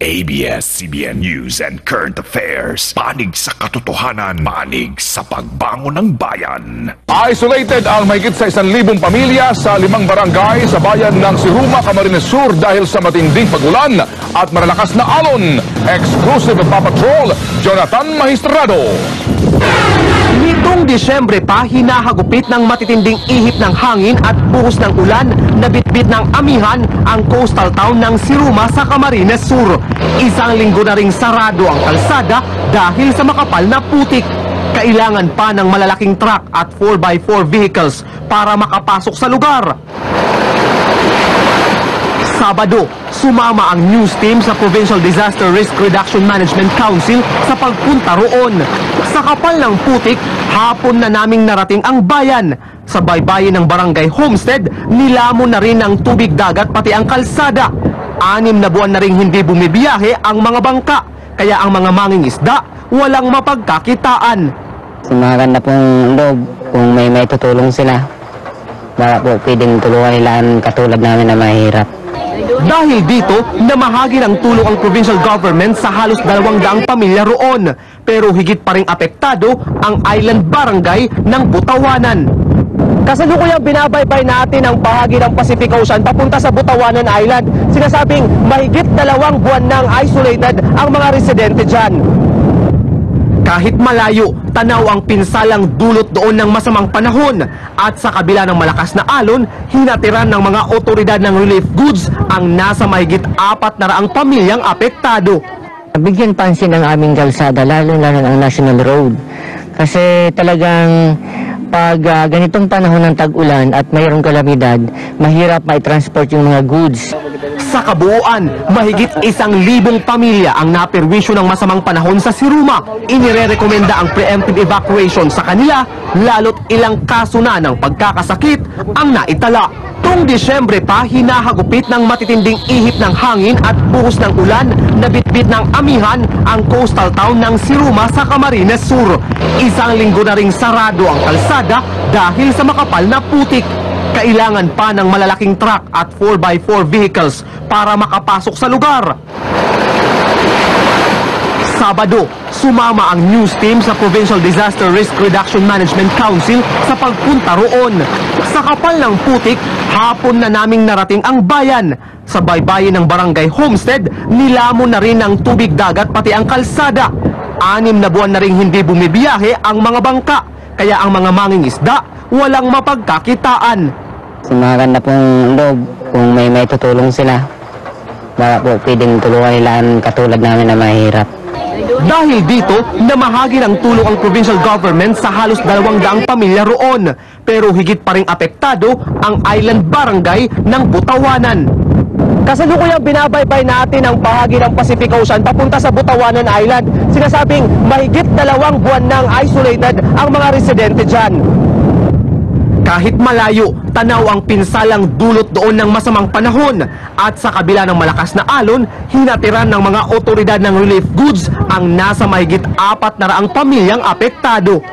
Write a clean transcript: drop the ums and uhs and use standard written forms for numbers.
ABS-CBN News and Current Affairs. Panig sa katotohanan, panig sa pagbangon ng bayan. Isolated ang mahigit sa 1,000 pamilya sa 5 barangay sa bayan ng Siruma, Camarines Sur dahil sa matinding pagulan at malalakas na alon. Exclusive Papatrol, Jonathan Magistrado. Nitong Disyembre pa, hinahagupit ng matitinding ihip ng hangin at buhos ng ulan na bitbit ng amihan ang coastal town ng Siruma sa Camarines Sur. Isang linggo na ring sarado ang kalsada dahil sa makapal na putik. Kailangan pa ng malalaking truck at 4x4 vehicles para makapasok sa lugar. Sabado, sumama ang news team sa Provincial Disaster Risk Reduction Management Council sa pagpunta roon. Sa kapal ng putik, hapon na naming narating ang bayan. Sa baybayin ng Barangay Homestead, nilamon na rin ng tubig dagat pati ang kalsada. 6 na buwan na rin hindi bumibiyahe ang mga bangka, kaya ang mga mangingisda walang mapagkakitaan. Maganda pong loob kung may tutulong sila. Baka po pwedeng tulungan nila ang katulad namin na mahirap. Dahil dito, namahagi ng tulong ang provincial government sa halos 200 pamilya roon. Pero higit pa ring apektado ang island barangay ng Butawanan. Kasalukuyang binabaybay natin ang bahagi ng Pacific Ocean papunta sa Butawanan Island. Sinasabing mahigit 2 buwan nang isolated ang mga residente dyan. Kahit malayo, tanaw ang pinsalang dulot doon ng masamang panahon. At sa kabila ng malakas na alon, hinatiran ng mga otoridad ng relief goods ang nasa mahigit 400 pamilyang apektado. Bigyan pansin ang aming kalsada, lalo-lalo ang National Road. Kasi talagang pag ganitong panahon ng tag-ulan at mayroong kalamidad, mahirap mai-transport yung mga goods. Sa kabuuan, mahigit 1,000 pamilya ang naperwisyo ng masamang panahon sa Siruma. Inirerekomenda ang preemptive evacuation sa kanila, lalo't ilang kaso na ng pagkakasakit ang naitala. Tung Disyembre pa, hinahagupit ng matitinding ihip ng hangin at buhos ng ulan na bitbit ng amihan ang coastal town ng Siruma sa Camarines Sur. Isang linggo na ring sarado ang kalsada dahil sa makapal na putik. Kailangan pa ng malalaking truck at 4x4 vehicles para makapasok sa lugar. Sabado, sumama ang news team sa Provincial Disaster Risk Reduction Management Council sa pagpunta roon. Sa kapal ng putik, hapon na naming narating ang bayan. Sa baybayin ng Barangay Homestead, nilamon na rin ng tubig dagat pati ang kalsada. 6 na buwan na rin hindi bumibiyahe ang mga bangka, kaya ang mga mangingisda walang mapagkakitaan. Maganda pong loob kung may tutulong sila. Baka po pwedeng tulungan nila ang katulad namin na mahirap. Dahil dito, namahagi ng tulong ang provincial government sa halos 200 pamilya roon. Pero higit pa ring apektado ang island barangay ng Butawanan. Kasalukuyang binabaybay natin ang bahagi ng Pacific Ocean papunta sa Butawanan Island. Sinasabing mahigit 2 buwan nang isolated ang mga residente dyan. Kahit malayo, tanaw ang pinsalang dulot doon ng masamang panahon. At sa kabila ng malakas na alon, hinatiran ng mga otoridad ng relief goods ang nasa mahigit 400 pamilyang apektado.